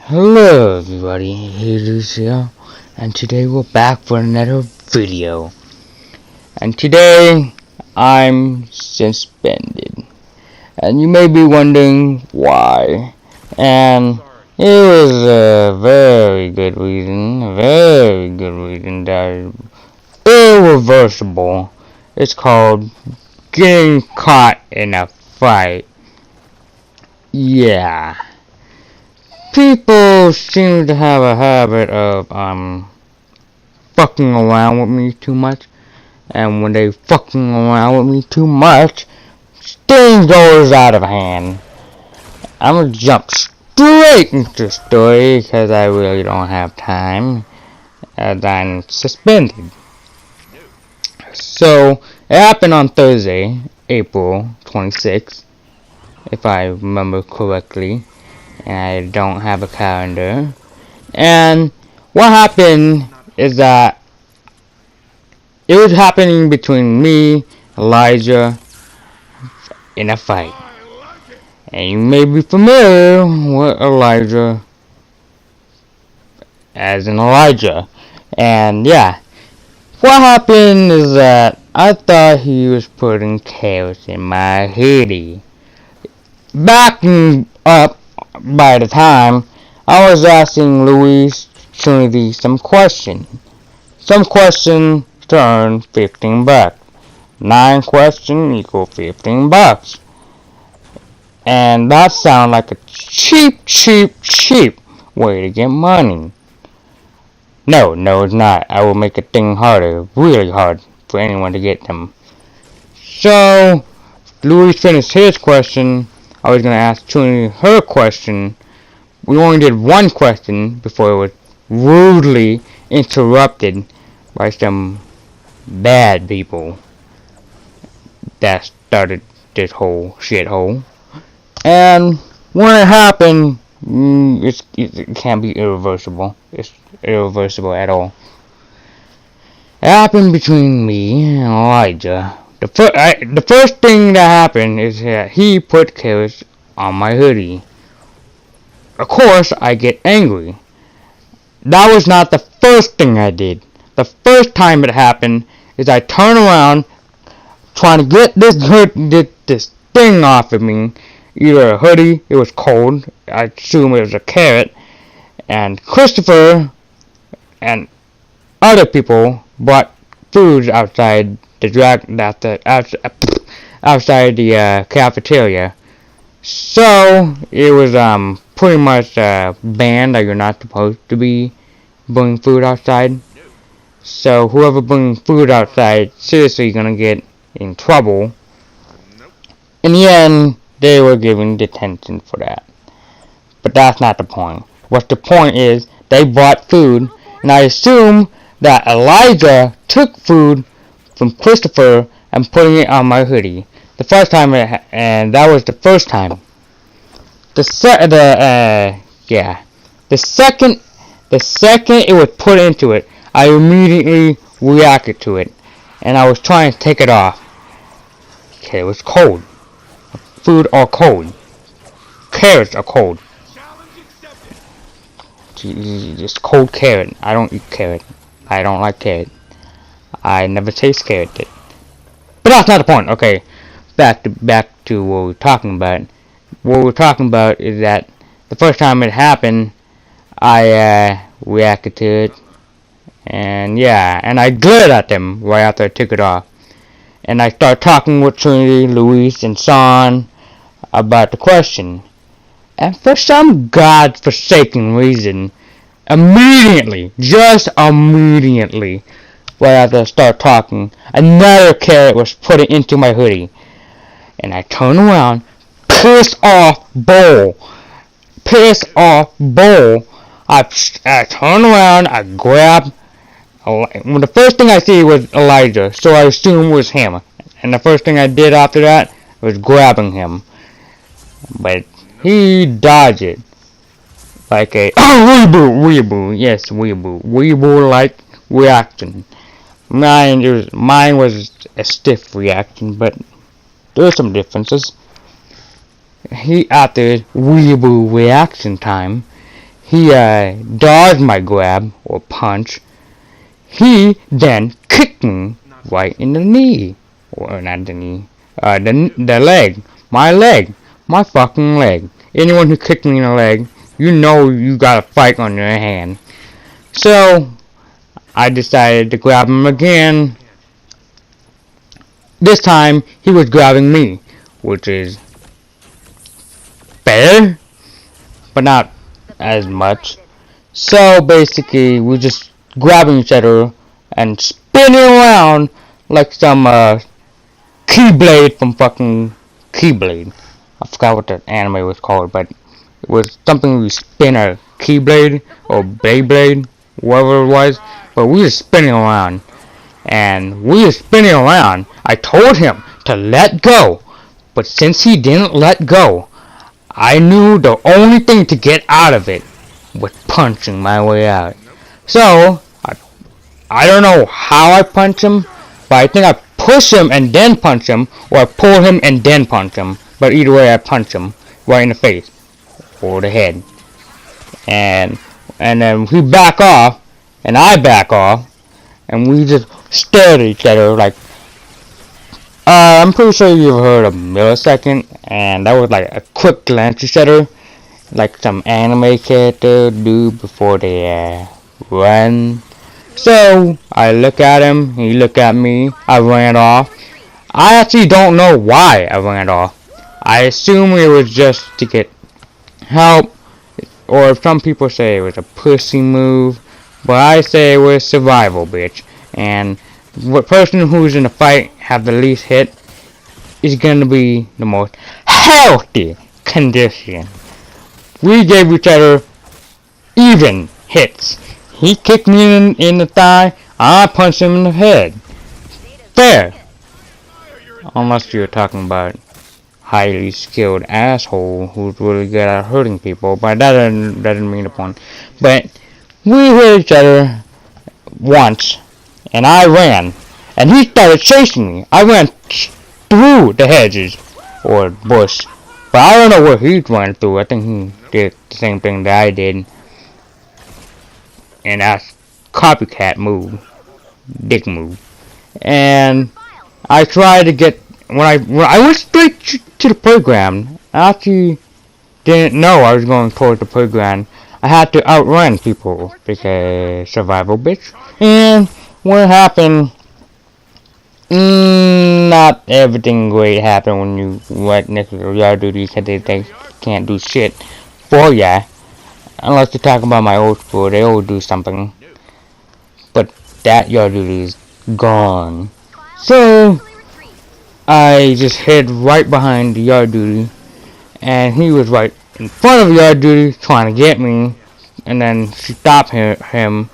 Hello everybody, here Lucio, and today we're back for another video. And today, I'm suspended. And you may be wondering why. And it was a very good reason, that irreversible. It's called getting caught in a fight. Yeah. People seem to have a habit of fucking around with me too much, and when they fucking around with me too much, things goes out of hand. I'm gonna jump straight into the story because I really don't have time, as I'm suspended. So it happened on Thursday, April 26th, if I remember correctly. And I don't have a calendar. And what happened is that it was happening between me, Elijah, in a fight. And you may be familiar with Elijah as in Elijah. And yeah, what happened is that I thought he was putting carrots in my hoodie. Backing up, by the time I was asking Luis Trinity some question to earn 15 bucks. 9 questions equal 15 bucks. And that sounds like a cheap way to get money. No, it's not. I will make a thing harder, really hard, for anyone to get them. So, Luis finished his question. I was going to ask Trinity her question. We only did one question before it was rudely interrupted by some bad people that started this whole shithole. And when it happened, it can't be irreversible. It's irreversible at all. It happened between me and Elijah. The first thing that happened is that he put carrots on my hoodie. Of course, I get angry. That was not the first thing I did. The first time it happened is I turn around trying to get this thing off of me. Either a hoodie, it was cold, I assume it was a carrot, and Christopher and other people brought food outside outside the cafeteria. So it was pretty much banned that you're not supposed to be bringing food outside. So whoever brings food outside, seriously gonna get in trouble. In the end, they were given detention for that. But that's not the point. What the point is, they brought food, and I assume that Elijah took food from Christopher and putting it on my hoodie. The first time, and that was the first time. The second it was put into it, I immediately reacted to it, and I was trying to take it off. Okay, it was cold. Food are cold. Carrots are cold. Just cold carrot. I don't eat carrot. I don't like carrot. I never taste carrot. But that's not the point. Okay, back to what we're talking about. What we're talking about is that the first time it happened, I reacted to it, and yeah, and I glared at them right after I took it off, and I started talking with Trinity, Luis, and Son about the question, and for some godforsaken reason, immediately, right after I started talking, another carrot was put into my hoodie, and I turned around, pissed off bull. I turned around, I grabbed, the first thing I see was Elijah, so I assumed it was him, and the first thing I did after that was grabbing him, but he dodged it, like a weeaboo-like reaction. Mine was a stiff reaction, but there are some differences. After weeaboo reaction time, He dodged my grab or punch. He then kicked me right in the knee, or not the knee, the leg, my fucking leg. Anyone who kicked me in the leg, you know you got a fight on your hand. So I decided to grab him again. This time he was grabbing me, which is better, but not as much. So basically, we just grabbing each other and spinning around like some Keyblade from fucking Keyblade. I forgot what that anime was called, but it was something we spin a Keyblade or Beyblade, whatever it was. But we were spinning around, and we were spinning around. I told him to let go, but since he didn't let go, I knew the only thing to get out of it was punching my way out. So, I don't know how I punch him, but I think I push him and then punch him, or I pull him and then punch him. But either way, I punch him right in the face or the head. And then we back off, and I back off, and we just stare at each other like, I'm pretty sure you've heard of millisecond, and that was like a quick glance at each other, like some anime character do before they run. So I look at him, he look at me, I ran off. I actually don't know why I ran off. I assume it was just to get help, or some people say it was a pussy move, but I say it was survival, bitch. And the person who's in a fight have the least hit is gonna be the most healthy condition. We gave each other even hits. He kicked me in the thigh, I punched him in the head. Fair. Unless you're talking about highly skilled asshole who's really good at hurting people, but that doesn't mean the point. But we hit each other once, and I ran, and he started chasing me. I ran through the hedges or bush, but I don't know what he ran through. I think he did the same thing that I did, and that's copycat move, dick move. And I tried to get when I went straight to the playground. I actually didn't know I was going towards the playground. I had to outrun people because survival, bitch. And what happened? Not everything great happened when you right next to the yard duty because they can't do shit for ya. Unless you're talking about my old school, they always do something. But that yard duty is gone. So I just hid right behind the yard duty, and he was right in front of the yard duty trying to get me, and then she stopped him.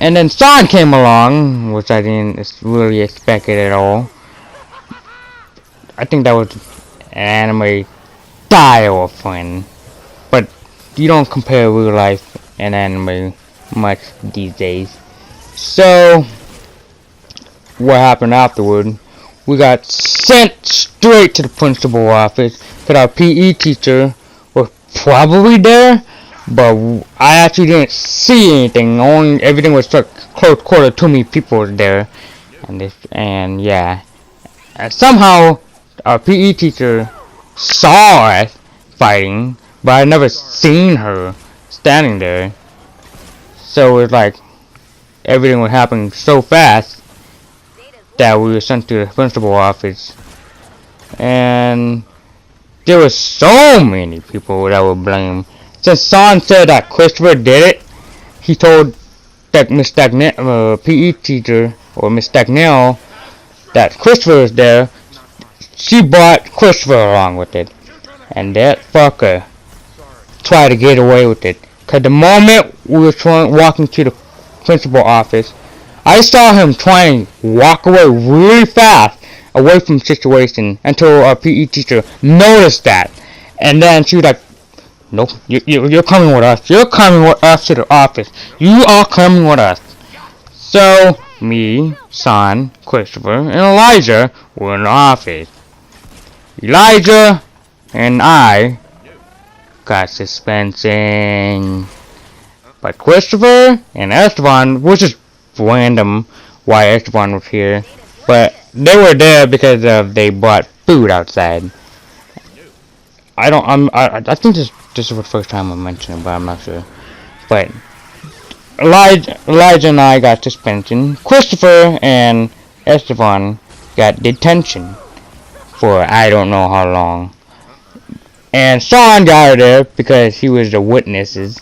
And then Son came along, which I didn't really expect it at all. I think that was an anime style of friend, but you don't compare real life and anime much these days. So what happened afterward? We got sent straight to the principal office because our PE teacher was probably there, but I actually didn't see anything. Everything was like close quarter, too many people were there, and yeah. And somehow our PE teacher saw us fighting, but I never seen her standing there. So it was like everything was happening so fast that we were sent to the principal office, and there were so many people that were blamed. Since Son said that Christopher did it, he told that Miss Stagnell, PE teacher, or Miss Stagnell, that Christopher was there. She brought Christopher along with it, and that fucker tried to get away with it. Cause the moment we were walking to the principal office, I saw him trying to walk away really fast away from the situation until our PE teacher noticed that. And then she was like, nope, you're coming with us. You're coming with us to the office. You are coming with us. So, me, Son, Christopher, and Elijah were in the office. Elijah and I got suspension. But Christopher and Esteban was just random why Esteban was here. But they were there because they bought food outside. I think this is the first time I'm mentioning it, but I'm not sure. But Elijah and I got suspension. Christopher and Esteban got detention for I don't know how long. And Sean got there because he was the witnesses.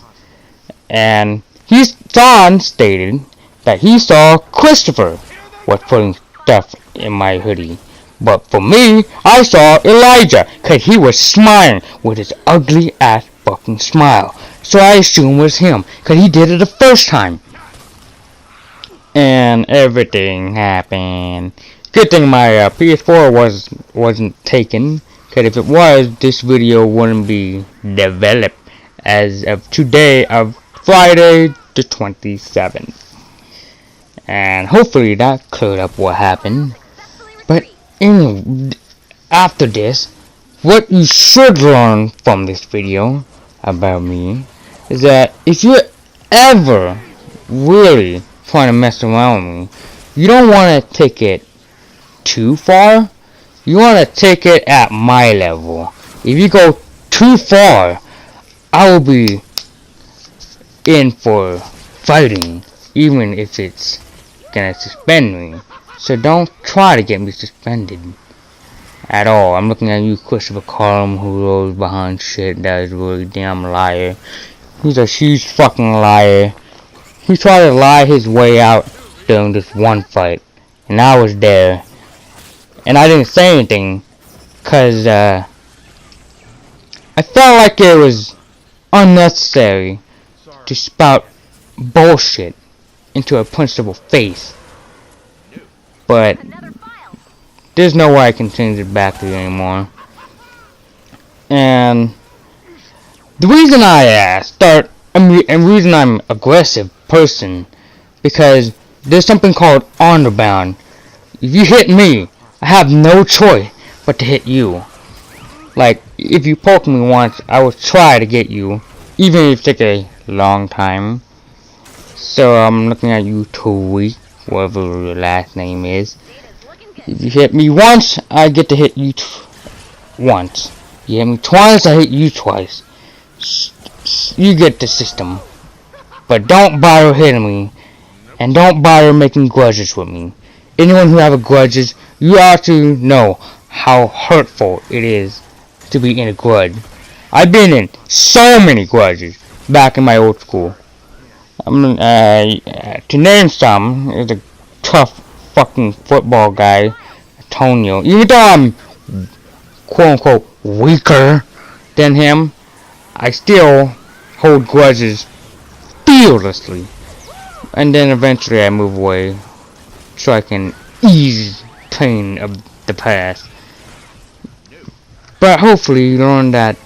And Sean stated that he saw Christopher was putting stuff in my hoodie. But for me, I saw Elijah, cause he was smiling with his ugly ass fucking smile. So I assumed it was him, cause he did it the first time. And everything happened. Good thing my PS4 wasn't taken, cause if it was, this video wouldn't be developed as of today of Friday the 27th. And hopefully that cleared up what happened. But anyway, after this, what you should learn from this video about me is that if you're ever really trying to mess around with me, you don't want to take it too far. You want to take it at my level. If you go too far, I will be in for fighting, even if it's gonna suspend me. So don't try to get me suspended at all. I'm looking at you, Christopher Colum, who goes behind shit that is really damn liar. He's a huge fucking liar. He tried to lie his way out during this one fight, and I was there, and I didn't say anything, cause I felt like it was unnecessary to spout bullshit into a principal's face. But there's no way I can change it back to you anymore. And the reason I reason I'm aggressive person, because there's something called honor bound. If you hit me, I have no choice but to hit you. Like, if you poke me once, I will try to get you, even if it takes a long time. So I'm looking at you, Tariq, whatever your last name is. If you hit me once, I get to hit you once. You hit me twice, I hit you twice. You get the system. But don't bother hitting me, and don't bother making grudges with me. Anyone who have grudges, you have to know how hurtful it is to be in a grudge. I've been in so many grudges back in my old school. To name some, is a tough fucking football guy, Antonio. Even though I'm quote unquote weaker than him, I still hold grudges fearlessly. And then eventually I move away so I can ease pain of the past. But hopefully you learn that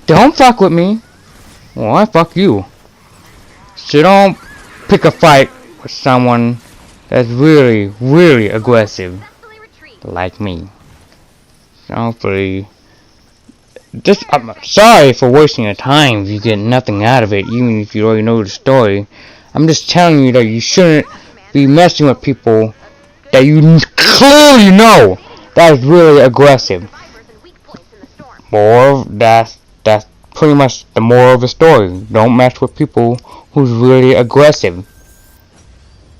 don't fuck with me, or I fuck you. So don't pick a fight with someone that's really, really aggressive, like me. So hopefully, I'm sorry for wasting your time if you get nothing out of it, even if you already know the story. I'm just telling you that you shouldn't be messing with people that you clearly know that is really aggressive. Or that's pretty much the moral of the story. Don't mess with people who's really aggressive.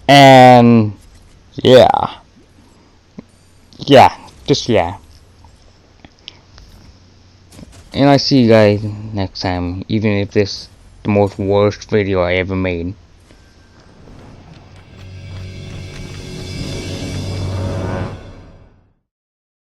And yeah. And I see you guys next time, even if this is the most worst video I ever made.